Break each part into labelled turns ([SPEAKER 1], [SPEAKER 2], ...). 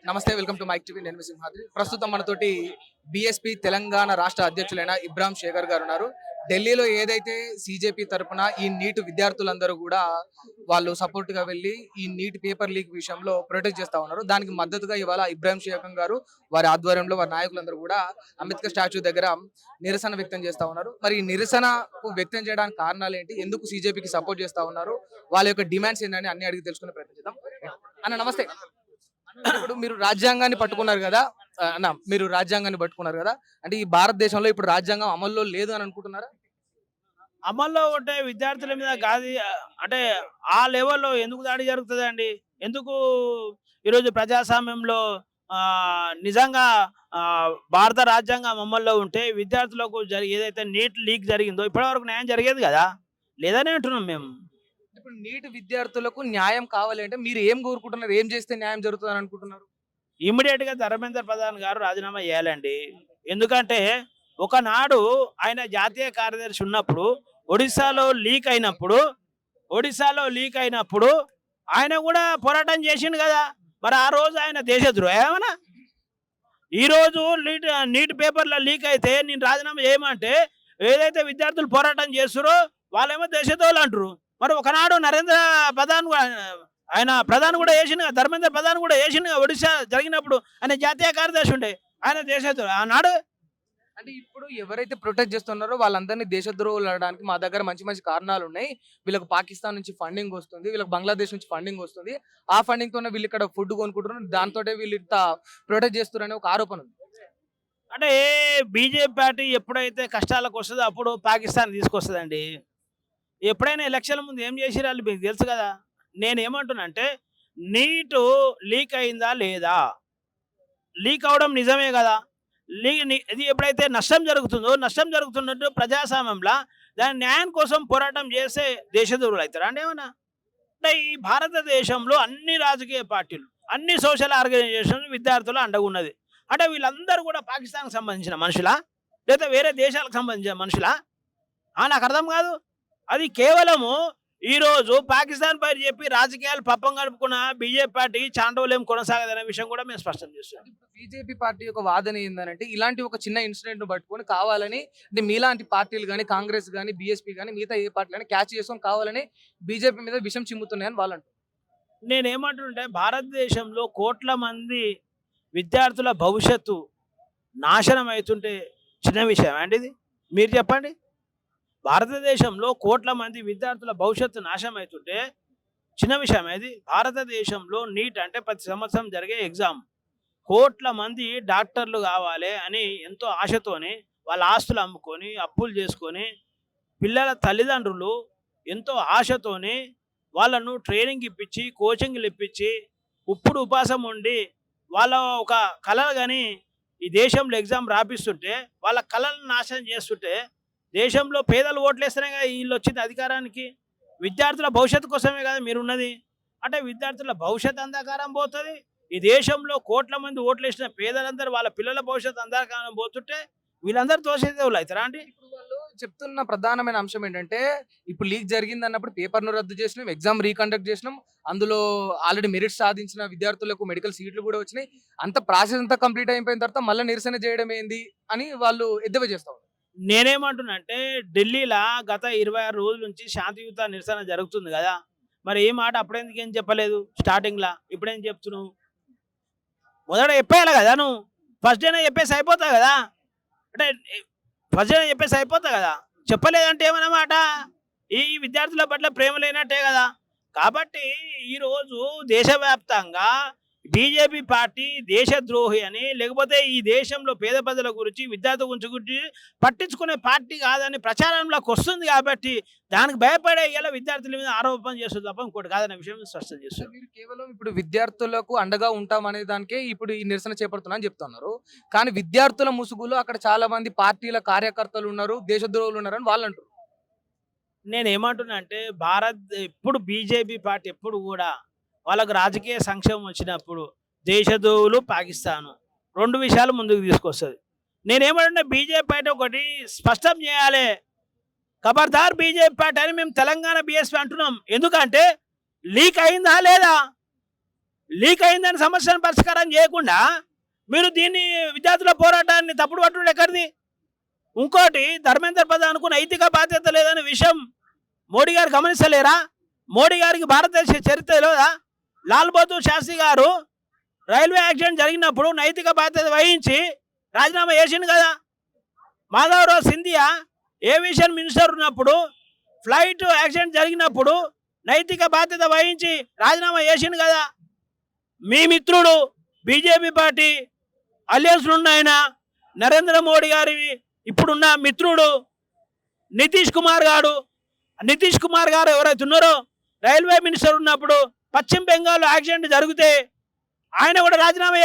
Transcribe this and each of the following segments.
[SPEAKER 1] నమస్తే, welcome to mic TV. నేను మీ సింహాద్రి. ప్రస్తుతం మనతోటి బీఎస్పీ తెలంగాణ రాష్ట్ర అధ్యక్షులైన ఇబ్రాహిం శేఖర్ గారు ఉన్నారు. ఢిల్లీలో ఏదైతే సీజేపీ తరపున ఈ నీట్ విద్యార్థులందరూ కూడా వాళ్ళు సపోర్ట్ గా వెళ్ళి ఈ నీట్ పేపర్ లీక్ విషయంలో ప్రొటెస్ట్ చేస్తా ఉన్నారు. దానికి మద్దతుగా ఇవాళ ఇబ్రాహిం శేఖర్ గారు వారి ఆధ్వర్యంలో వారి నాయకులందరూ కూడా అంబేద్కర్ స్టాచ్యూ దగ్గర నిరసన వ్యక్తం చేస్తా ఉన్నారు. మరి ఈ నిరసనకు వ్యక్తం చేయడానికి కారణాలు ఏంటి, ఎందుకు సీజేపీకి సపోర్ట్ చేస్తా ఉన్నారు, వాళ్ళ యొక్క డిమాండ్స్ ఏంటని అన్ని అడిగి తెలుసుకునే ప్రయత్నం చేద్దాం. అన్న నమస్తే. ఇప్పుడు మీరు రాజ్యాంగాన్ని పట్టుకున్నారు కదా అన్న, మీరు రాజ్యాంగాన్ని పట్టుకున్నారు కదా, అంటే ఈ భారతదేశంలో ఇప్పుడు రాజ్యాంగం అమల్లో లేదు అని అనుకుంటున్నారా?
[SPEAKER 2] అమల్లో ఉంటే విద్యార్థుల మీద గాది అంటే ఆ లెవెల్‌లో ఎందుకు దాడి జరుగుతదండి? ఎందుకు ఈరోజు ప్రజాస్వామ్యంలో నిజంగా భారత రాజ్యాంగం అమల్లో ఉంటే విద్యార్థులకు ఏదైతే నీట్ లీక్ జరిగిందో ఇప్పటివరకు న్యాయం జరిగేది గదా! లేదనే అంటున్నాం మేము.
[SPEAKER 1] ఇప్పుడు నీట్ విద్యార్థులకు న్యాయం కావాలి అంటే మీరు ఏం కోరుకుంటున్నారు, ఏం చేస్తే న్యాయం జరుగుతుందని అనుకుంటున్నారు?
[SPEAKER 2] ఇమ్మీడియేట్‌గా ధర్మేంద్ర ప్రధాన్ గారు రాజీనామా చేయాలండి. ఎందుకంటే ఒకనాడు ఆయన జాతీయ కార్యదర్శి ఉన్నప్పుడు ఒడిస్సాలో లీక్ అయినప్పుడు ఆయన కూడా పోరాటం చేసిండు కదా! మరి ఆ రోజు ఆయన దేశద్రోహి ఏమన్నా? ఈరోజు నీట్ పేపర్‌లో లీక్ అయితే నేను రాజీనామా చేయమంటే ఏదైతే విద్యార్థులు పోరాటం చేస్తుర్రో వాళ్ళేమో దేశద్రోహులు అంటుర్రు. మరి ఒకనాడు నరేంద్ర ప్రధాన్ ఆయన ప్రధాని కూడా చేసిండు, ధర్మేంద్ర ప్రధాన్ కూడా చేసిండు. ఒడిశా జరిగినప్పుడు ఆయన జాతీయ కార్యదర్శి ఉండే, ఆయన దేశద్రోహి ఆనాడు.
[SPEAKER 1] అంటే ఇప్పుడు ఎవరైతే ప్రొటెక్ట్ చేస్తున్నారో వాళ్ళందరినీ దేశద్రోహులు అనడానికి మా దగ్గర మంచి మంచి కారణాలు ఉన్నాయి. వీళ్ళకి పాకిస్తాన్ నుంచి ఫండింగ్ వస్తుంది, వీళ్ళకి బంగ్లాదేశ్ నుంచి ఫండింగ్ వస్తుంది, ఆ ఫండింగ్ తోనే వీళ్ళు ఇక్కడ ఫుడ్ కొనుక్కుంటున్నారు, దాంతో వీళ్ళు ఇంత ప్రొటెక్ట్ చేస్తున్నారనే ఒక ఆరోపణ ఉంది.
[SPEAKER 2] అంటే బీజేపీ పార్టీ ఎప్పుడైతే కష్టాలకు వస్తుందో అప్పుడు పాకిస్తాన్ తీసుకొస్తుందండి. ఎప్పుడైనా ఎలక్షన్ల ముందు ఏం చేసిర్రు వాళ్ళు మీకు తెలుసు కదా. నేనేమంటున్నా అంటే నీటు లీక్ అయిందా లేదా, లీక్ అవడం నిజమే కదా. ఇది ఎప్పుడైతే నష్టం జరుగుతున్నట్టు ప్రజాస్వామ్యంలో దాని న్యాయం కోసం పోరాటం చేసే దేశద్రోహులు అవుతారా అంటే ఏమన్నా? అంటే ఈ భారతదేశంలో అన్ని రాజకీయ పార్టీలు, అన్ని సోషల్ ఆర్గనైజేషన్ విద్యార్థులు అండగా ఉన్నది. అంటే వీళ్ళందరూ కూడా పాకిస్తాన్కి సంబంధించిన మనుషులా, లేదా వేరే దేశాలకు సంబంధించిన మనుషులా? నాకు అర్థం కాదు. అది కేవలము ఈరోజు పాకిస్తాన్ పైన చెప్పి రాజకీయాలు పప్పం గడుపుకున్న బీజేపీ పార్టీ చాండోలేం కొనసాగదనే విషయం కూడా మేము స్పష్టం చేస్తున్నాం.
[SPEAKER 1] బీజేపీ పార్టీ యొక్క వాదన ఏంటంటే ఇలాంటి ఒక చిన్న ఇన్సిడెంట్ ను పట్టుకొని కావాలని, అంటే మీలాంటి పార్టీలు కానీ, కాంగ్రెస్ కానీ, బీఎస్పీ కానీ, మిగతా ఏ పార్టీలు కానీ క్యాచ్ చేసుకొని కావాలని బీజేపీ మీద విషం చిమ్ముతున్నాయని వాళ్ళు అంటారు.
[SPEAKER 2] నేనేమంటుంటే భారతదేశంలో కోట్ల మంది విద్యార్థుల భవిష్యత్తు నాశనం అవుతుంటే చిన్న విషయం అండి ఇది? మీరు చెప్పండి. భారతదేశంలో కోట్ల మంది విద్యార్థుల భవిష్యత్తు నాశనం అవుతుంటే చిన్న విషయం ఇది? భారతదేశంలో నీట్ అంటే ప్రతి సంవత్సరం జరిగే ఎగ్జామ్. కోట్ల మంది డాక్టర్లు కావాలి అని ఎంతో ఆశతోని వాళ్ళ ఆస్తులు అమ్ముకొని అప్పులు చేసుకొని పిల్లల తల్లిదండ్రులు ఎంతో ఆశతోని వాళ్ళను ట్రైనింగ్ ఇప్పించి కోచింగ్లు ఇప్పించి ఇప్పుడు ఉపాసం ఉండి వాళ్ళ ఒక కళలు కానీ ఈ దేశంలో ఎగ్జామ్ రాపిస్తుంటే వాళ్ళ కళలను నాశనం చేస్తుంటే దేశంలో పేదలు ఓట్లేస్తేనే కదా వీళ్ళు వచ్చింది అధికారానికి. విద్యార్థుల భవిష్యత్తు కోసమే కదా మీరున్నది. అంటే విద్యార్థుల భవిష్యత్తు అంధకారం పోతుంది. ఈ దేశంలో కోట్ల మంది ఓట్లేసిన పేదలందరూ వాళ్ళ పిల్లల భవిష్యత్తు అంధకారం పోతుంటే వీళ్ళందరూ తోసేదేవులు అవుతారా అండి?
[SPEAKER 1] ఇప్పుడు వాళ్ళు చెప్తున్న ప్రధానమైన అంశం ఏంటంటే ఇప్పుడు లీక్ జరిగింది అన్నప్పుడు పేపర్ను రద్దు చేసినాం, ఎగ్జామ్ రీకండక్ట్ చేసినాం, అందులో ఆల్రెడీ మెరిట్ సాధించిన విద్యార్థులకు మెడికల్ సీట్లు కూడా వచ్చినాయి, అంత ప్రాసెస్ అంతా కంప్లీట్ అయిపోయిన తర్వాత మళ్ళీ నిరసన చేయడం ఏంది అని వాళ్ళు ఎద్దేవా చేస్తా ఉన్నారు.
[SPEAKER 2] నేనేమంటున్నా అంటే ఢిల్లీలో గత 26 రోజుల నుంచి శాంతియుత నిరసన జరుగుతుంది కదా. మరి ఏ మాట అప్పుడెందుకు ఏం చెప్పలేదు స్టార్టింగ్లా? ఇప్పుడేం చెప్తున్నావు? మొదట చెప్పేయాలి కదా నువ్వు. ఫస్ట్ డేనే చెప్పేసి అయిపోతావు కదా. అంటే ఫస్ట్ డేనే చెప్పేసి అయిపోతావు కదా. చెప్పలేదంటే ఏమన్నమాట? ఈ విద్యార్థుల పట్ల ప్రేమ లేనట్టే కదా. కాబట్టి ఈరోజు దేశవ్యాప్తంగా బీజేపీ పార్టీ దేశద్రోహి అని, లేకపోతే ఈ దేశంలో పేద ప్రజల గురించి విద్యార్థుల గురించి పట్టించుకునే పార్టీ కాదని ప్రచారంలోకి వస్తుంది. కాబట్టి దానికి భయపడే ఇలా విద్యార్థుల మీద ఆరోపణ చేస్తుంది తప్ప ఇంకోటి కాదనే విషయం స్పష్టం చేస్తుంది.
[SPEAKER 1] మీరు కేవలం ఇప్పుడు విద్యార్థులకు అండగా ఉంటాం అనే దానికే ఇప్పుడు ఈ నిరసన చేపడుతున్నా అని చెప్తున్నారు. కానీ విద్యార్థుల ముసుగులో అక్కడ చాలా మంది పార్టీల కార్యకర్తలు ఉన్నారు, దేశద్రోహులు ఉన్నారు అని వాళ్ళు అంటారు.
[SPEAKER 2] నేనేమంటున్నా అంటే ఎప్పుడు బీజేపీ పార్టీ ఎప్పుడు కూడా వాళ్ళకు రాజకీయ సంక్షేమం వచ్చినప్పుడు దేశద్రోహులు పాకిస్తాను 2 విషయాలు ముందుకు తీసుకొస్తుంది. నేనేమంటున్నా బీజేపీ పార్టీ ఒకటి స్పష్టం చేయాలి. ఖబర్దార్ బీజేపీ పార్టీ అని మేము తెలంగాణ బీఎస్పీ అంటున్నాం. ఎందుకంటే లీక్ అయిందా లేదా? లీక్ అయిందని సమస్యను పరిష్కారం చేయకుండా మీరు దీన్ని విద్యార్థుల పోరాటాన్ని తప్పుడు పట్టుడు ఎక్కడిది? ఇంకోటి ధర్మేంద్ర ప్రధాన్కు నైతిక బాధ్యత లేదనే విషయం మోడీ గారు గమనిస్తలేరా? మోడీ గారికి భారతదేశ చరిత్రలో లాల్ బహదూర్ శాస్త్రి గారు రైల్వే యాక్సిడెంట్ జరిగినప్పుడు నైతిక బాధ్యత వహించి రాజీనామా చేసిండు కదా. మాధవరావు సింధియా ఏవియేషన్ మినిస్టర్ ఉన్నప్పుడు ఫ్లైట్ యాక్సిడెంట్ జరిగినప్పుడు నైతిక బాధ్యత వహించి రాజీనామా చేసిండు కదా. మీ మిత్రుడు బీజేపీ పార్టీ అలయన్స్లో ఉన్న ఆయన నరేంద్ర మోడీ గారి ఇప్పుడున్న మిత్రుడు నితీష్ కుమార్ గారు ఎవరైతే ఉన్నారో రైల్వే మినిస్టర్ ఉన్నప్పుడు పశ్చిమ బెంగాల్లో యాక్సిడెంట్ జరిగితే ఆయన కూడా రాజీనామా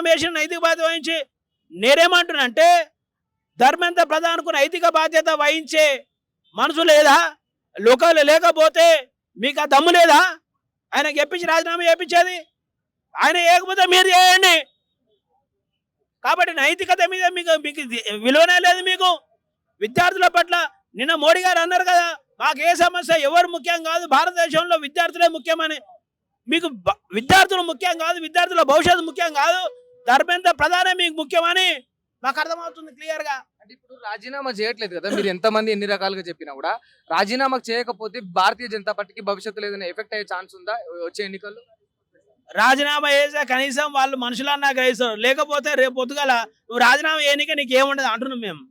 [SPEAKER 2] చేసిన నైతిక బాధ్యత వహించి నేనేమంటున్నానంటే ధర్మేంద్ర ప్రధాన్కు నైతిక బాధ్యత వహించే మనసు లేదా? లోకాలు లేకపోతే మీకు ఆ దమ్ము లేదా ఆయన చెప్పించి రాజీనామా చేయించేది? ఆయన ఏకపోతే మీరు చేయండి. కాబట్టి నైతికత మీద మీకు విలువనే లేదు. మీకు విద్యార్థుల పట్ల నిన్న మోడీ గారు అన్నారు కదా, మాకు ఏ సమస్య ఎవరు ముఖ్యం కాదు, భారతదేశంలో విద్యార్థులే ముఖ్యమని. మీకు విద్యార్థులు ముఖ్యం కాదు, విద్యార్థుల భవిష్యత్తు ముఖ్యం కాదు, ధర్మేంద్ర ప్రధానే మీకు ముఖ్యమని మాకు అర్థమవుతుంది క్లియర్గా.
[SPEAKER 1] అంటే ఇప్పుడు రాజీనామా చేయట్లేదు కదా మీరు, ఎంతమంది ఎన్ని రకాలుగా చెప్పినా కూడా రాజీనామా చేయకపోతే భారతీయ జనతా పార్టీకి భవిష్యత్తులో ఏదైనా ఎఫెక్ట్ అయ్యే ఛాన్స్ ఉందా వచ్చే ఎన్నికల్లో?
[SPEAKER 2] రాజీనామా చేసే కనీసం వాళ్ళు మనుషులన్నా గ్రహిస్తారు, లేకపోతే రేపు పొద్దుగాల నువ్వు రాజీనామా చేయనికే నీకు ఏముండదు అంటున్నాం మేము.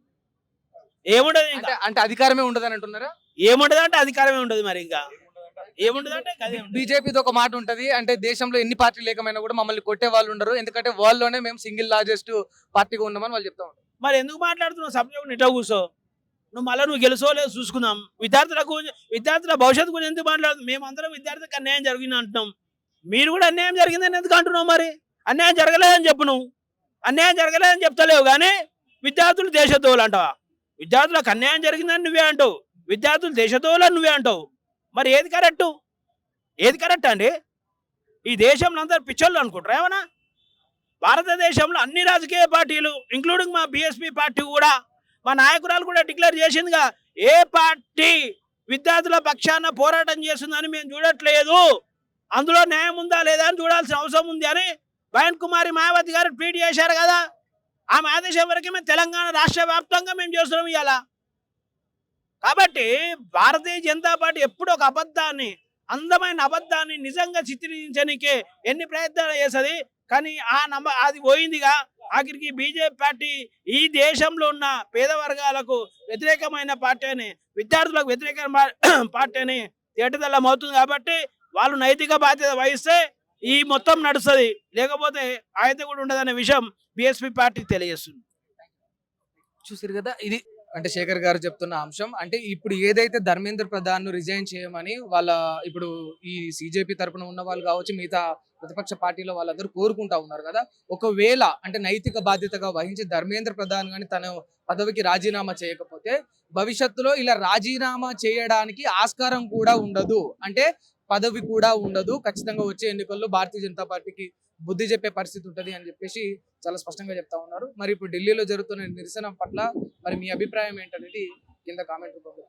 [SPEAKER 2] ఏముండదు ఇంకా,
[SPEAKER 1] అంటే అధికారమే ఉండదు అని అంటున్నారా?
[SPEAKER 2] ఏముండదు అంటే అధికారమే ఉండదు. మరి ఇంకా ఏముండదు అంటే
[SPEAKER 1] బీజేపీతో ఒక మాట ఉంటది, అంటే దేశంలో ఎన్ని పార్టీలు లేకమైనా కూడా మమ్మల్ని కొట్టే వాళ్ళు ఉండరు, ఎందుకంటే వాళ్ళలోనే మేము సింగిల్ లార్జెస్ట్ పార్టీగా ఉన్నామని వాళ్ళు చెప్తా ఉంటారు.
[SPEAKER 2] మరి ఎందుకు మాట్లాడుతున్నావు? సబ్జెక్ట్ ఇట్లా కూర్చో, నువ్వు గెలుసో లేదు చూసుకుందాం. విద్యార్థుల భవిష్యత్తు గురించి ఎందుకు మాట్లాడుతున్నాం? మేమందరం విద్యార్థులకు అన్యాయం జరిగింది అంటున్నాం, మీరు కూడా అన్యాయం జరిగిందని ఎందుకు అంటున్నావు? మరి అన్యాయం జరగలేదని చెప్పు. నువ్వు అన్యాయం జరగలేదని చెప్తలేవు కానీ విద్యార్థులు దేశద్రోహులు అంటావా? విద్యార్థులకు అన్యాయం జరిగిందని నువ్వే అంటావు, విద్యార్థులు దేశద్రోహులని నువ్వే అంటావు. మరి ఏది కరెక్ట్ అండి? ఈ దేశంలో అందరు పిచ్చోళ్ళు అనుకుంటారా ఏమన్నా? భారతదేశంలో అన్ని రాజకీయ పార్టీలు ఇంక్లూడింగ్ మా బీఎస్పీ పార్టీ కూడా, మా నాయకురాలు కూడా డిక్లేర్ చేసిందిగా, ఏ పార్టీ విద్యార్థుల పక్షాన పోరాటం చేస్తుందని మేము చూడట్లేదు, అందులో న్యాయం ఉందా లేదా అని చూడాల్సిన అవసరం ఉంది అని బయన్ కుమారి మాయావతి గారు ట్వీట్ చేశారు కదా. ఆమె ఆదేశం వరకు మేము తెలంగాణ రాష్ట్ర వ్యాప్తంగా మేము చేస్తున్నాం ఇవాళ. కాబట్టి భారతీయ జనతా పార్టీ ఎప్పుడు ఒక అందమైన అబద్ధాన్ని నిజంగా చిత్రించడానికే ఎన్ని ప్రయత్నాలు చేస్తుంది, కానీ అది పోయిందిగా. ఆఖరికి బీజేపీ పార్టీ ఈ దేశంలో ఉన్న పేద వర్గాలకు వ్యతిరేకమైన పార్టీ అని, విద్యార్థులకు వ్యతిరేకమైన పార్టీ అని తేటతెల్లం అవుతుంది. కాబట్టి వాళ్ళు నైతిక బాధ్యత వహిస్తే ఈ మొత్తం నడుస్తుంది, లేకపోతే అయితే కూడా ఉండదనే విషయం బీఎస్పీ పార్టీ తెలియజేస్తుంది.
[SPEAKER 1] చూసారు కదా, ఇది అంటే శేఖర్ గారు చెప్తున్న అంశం. అంటే ఇప్పుడు ఏదైతే ధర్మేంద్ర ప్రధాన్ రిజైన్ చేయమని వాళ్ళ ఇప్పుడు ఈ సీజేపీ తరపున ఉన్న వాళ్ళు కావచ్చు, మిగతా ప్రతిపక్ష పార్టీలో వాళ్ళందరూ కోరుకుంటా ఉన్నారు కదా, ఒకవేళ అంటే నైతిక బాధ్యతగా వహించి ధర్మేంద్ర ప్రధాన్ గాని తన పదవికి రాజీనామా చేయకపోతే భవిష్యత్తులో ఇలా రాజీనామా చేయడానికి ఆస్కారం కూడా ఉండదు, అంటే పదవి కూడా ఉండదు, ఖచ్చితంగా వచ్చే ఎన్నికల్లో భారతీయ జనతా పార్టీకి బుద్ధి చెప్పే పరిస్థితి ఉంటది అని చెప్పేసి చాలా స్పష్టంగా చెప్తా ఉన్నారు. మరి ఇప్పుడు ఢిల్లీలో జరుగుతున్న నిరసన పట్ల మరి మీ అభిప్రాయం ఏంటనేది కింద కామెంట్ రూపంలో